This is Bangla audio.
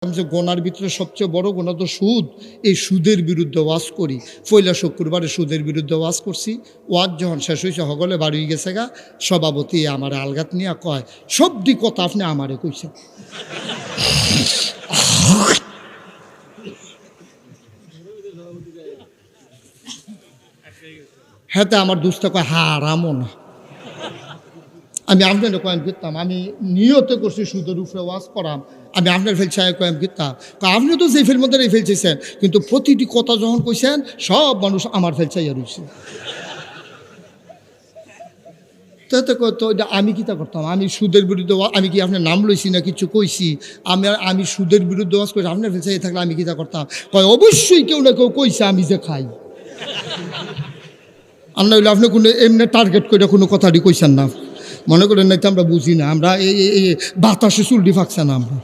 যে গোনার ভিতরে সবচেয়ে বড় গোনা তো সুদ। এই সুদের বিরুদ্ধে ওয়াজ করি। পয়লা শুক্রবারে সুদের বিরুদ্ধে ওয়াজ করছি। ওয়াজ যখন শেষ হয়েছে সকলে বাড়ি গেছে গা, সভাপতি আমার আলগাত নিয়ে কয় সবটি কথা আপনি আমারে কইছেন। হ্যাঁ, আমার দুস্থ কয় হারামও না। আমি আপনার কয়েম করতাম, আমি নিয়তে করছি সুদের উপরে ওয়াজ করাম, আমি আপনার ফেলছি কয়েম করতাম। আপনি তো যে ফেল মধ্যে ফেলছেন, কিন্তু প্রতিটি কথা যখন কইছেন সব মানুষ আমার ফেলছাইয়া রয়েছে। তো আমি কিতা করতাম? আমি সুদের বিরুদ্ধে আমি কি আপনার নাম লইছি না কিছু কইছি? আমি সুদের বিরুদ্ধে ওয়াজ করি, আপনার ফেলছাইয়া থাকলে আমি কিতা করতাম? কয় অবশ্যই কেউ না কেউ কইছে আমি যে খাই। আর না হইলে আপনি কোনো এমনি টার্গেট করে কোনো কথাটি কইছেন না, মনে করেন নাই তো আমরা বুঝি না, আমরা এই বাতাসে চুলটি ফাঁকছে না আমরা।